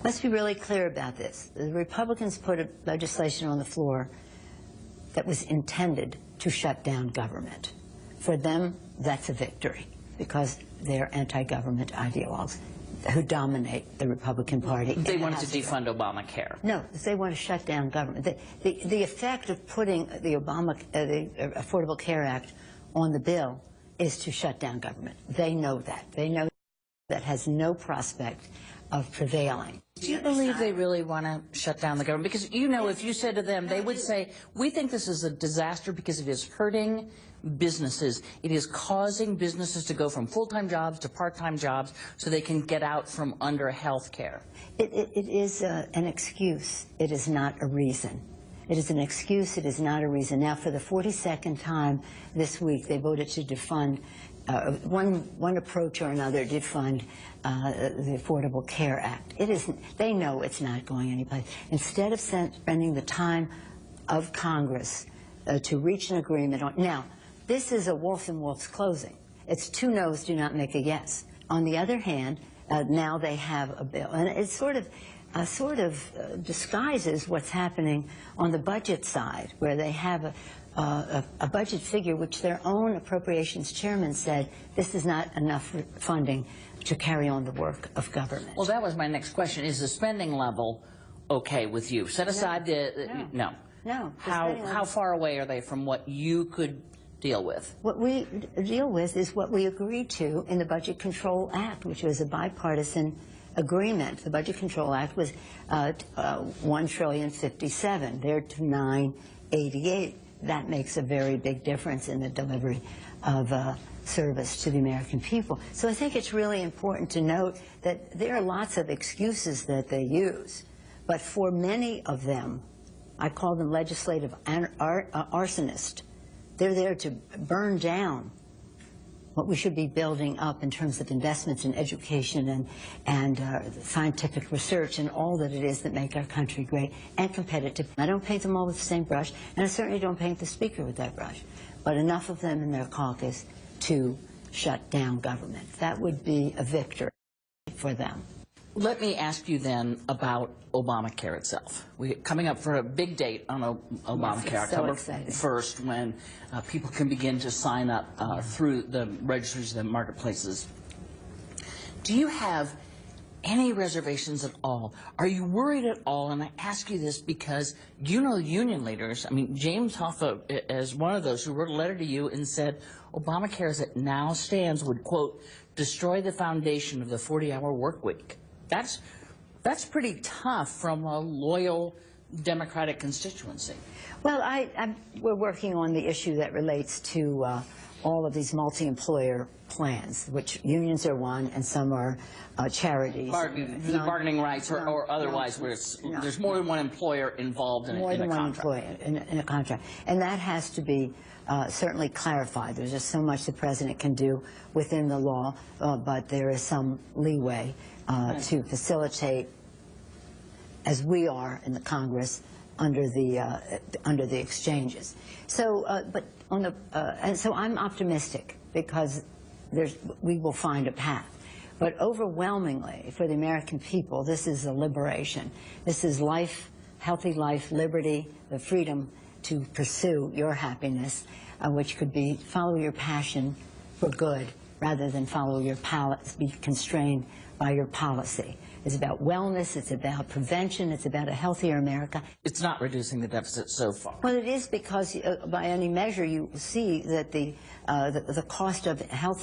Let's be really clear about this. The Republicans put a legislation on the floor that was intended to shut down government. For them, that's a victory, because they're anti-government ideologues who dominate the Republican Party. They wanted to defund Obamacare. No, they want to shut down government. The effect of putting the Affordable Care Act on the bill is to shut down government. They know that. They know that has no prospect of prevailing. Do you believe they really want to shut down the government? Because, you know, if you said to them, they would say, we think this is a disaster because it is hurting businesses. It is causing businesses to go from full-time jobs to part-time jobs so they can get out from under health care. It is an excuse. It is not a reason. It is an excuse. It is not a reason. Now, for the 42nd time this week, they voted to defund. One approach or another did fund the Affordable Care Act. It isn't. They know it's not going anyplace. Instead of spending the time of Congress to reach an agreement on. Now, this is a wolf in wolf's clothing. It's two no's do not make a yes. On the other hand, now they have a bill, and it sort of disguises what's happening on the budget side, where they have a budget figure which their own appropriations chairman said this is not enough funding to carry on the work of government. Well, that was my next question. Is the spending level okay with you? Set aside no. How far away are they from what you could deal with? What we deal with is what we agreed to in the Budget Control Act, which was a bipartisan agreement. The Budget Control Act was $1,057,000,000. They're to $988. That makes a very big difference in the delivery of service to the American people. So I think it's really important to note that there are lots of excuses that they use, but for many of them, I call them legislative arsonists. They're there to burn down what we should be building up in terms of investments in education and scientific research and all that it is that make our country great and competitive. I don't paint them all with the same brush, and I certainly don't paint the Speaker with that brush, but enough of them in their caucus to shut down government. That would be a victory for them. Let me ask you then about Obamacare itself. We're coming up for a big date on Obamacare, October 1st, when people can begin to sign up through the registries, the marketplaces. Do you have any reservations at all? Are you worried at all? And I ask you this because you know union leaders. I mean, James Hoffa is one of those who wrote a letter to you and said Obamacare as it now stands would, quote, destroy the foundation of the 40-hour work week. That's pretty tough from a loyal Democratic constituency. Well, we're working on the issue that relates to all of these multi-employer plans, which unions are one and some are charities. Bargaining rights or otherwise, where there's more than one employer involved in a contract. More than one employer in a contract. And that has to be certainly clarified. There's just so much the President can do within the law, but there is some leeway to facilitate, as we are in the Congress, under the exchanges. So, and so I'm optimistic because we will find a path. But overwhelmingly, for the American people, this is a liberation. This is life, healthy life, liberty, the freedom to pursue your happiness, which could be follow your passion for good rather than follow your be constrained by your policy. It's about wellness, it's about prevention, it's about a healthier America. It's not reducing the deficit so far. Well, it is because by any measure you see that the cost of health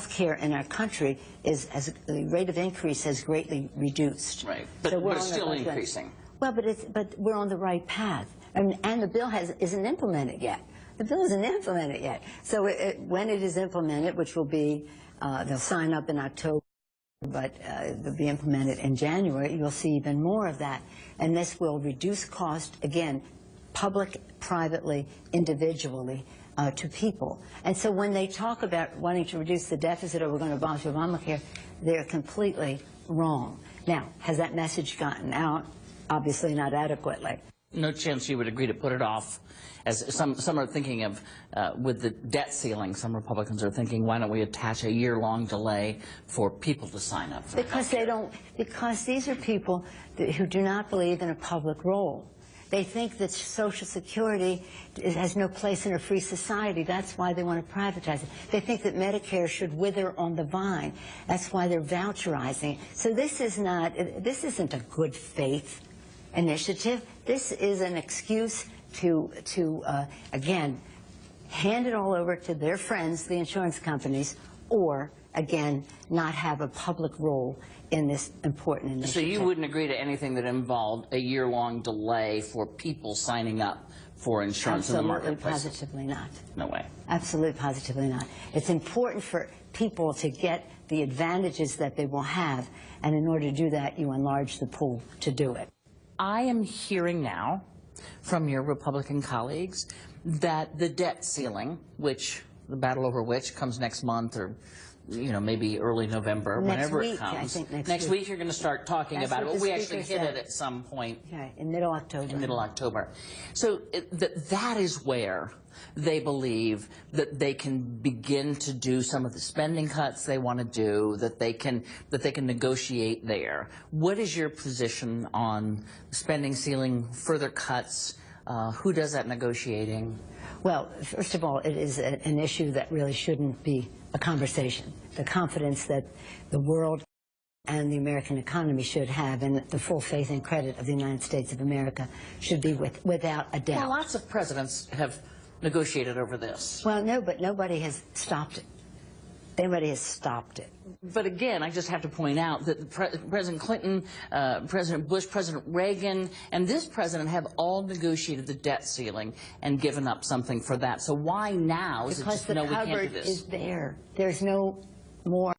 care in our country the rate of increase has greatly reduced. Right, but it's still increasing. Well, but we're on the right path, and the bill isn't implemented yet. The bill isn't implemented yet. So when it is implemented, which will be, they'll sign up in October, but it'll be implemented in January, you'll see even more of that. And this will reduce cost, again, public, privately, individually, to people. And so when they talk about wanting to reduce the deficit or we're going to abolish Obamacare, they're completely wrong. Now, has that message gotten out? Obviously not adequately. No chance you would agree to put it off, as some are thinking of, with the debt ceiling, some Republicans are thinking, why don't we attach a year-long delay for people to sign up for Because they don't, because these are people who do not believe in a public role. They think that Social Security has no place in a free society. That's why they want to privatize it. They think that Medicare should wither on the vine. That's why they're voucherizing. So this isn't a good faith initiative. This is an excuse to again, hand it all over to their friends, the insurance companies, or, again, not have a public role in this important initiative. So you wouldn't agree to anything that involved a year-long delay for people signing up for insurance in the marketplace? Absolutely, positively not. No way. Absolutely, positively not. It's important for people to get the advantages that they will have, and in order to do that, you enlarge the pool to do it. I am hearing now from your Republican colleagues that the debt ceiling, which the battle over which comes next month, or maybe early November, whenever it comes. I think next week you're going to start talking about it. Well, we actually hit it at some point. Okay, in middle October. In middle October. So that is where they believe that they can begin to do some of the spending cuts they want to do, that they can negotiate there. What is your position on spending ceiling, further cuts? Who does that negotiating? Well, first of all, it is an issue that really shouldn't be a conversation. The confidence that the world and the American economy should have, and the full faith and credit of the United States of America should be without a doubt. Well, lots of presidents have negotiated over this. Well, no, but nobody has stopped it. Nobody has stopped it. But again, I just have to point out that President Clinton, President Bush, President Reagan, and this president have all negotiated the debt ceiling and given up something for that. So why now is it just, no, we can't do this? Because the cupboard is there. There's no more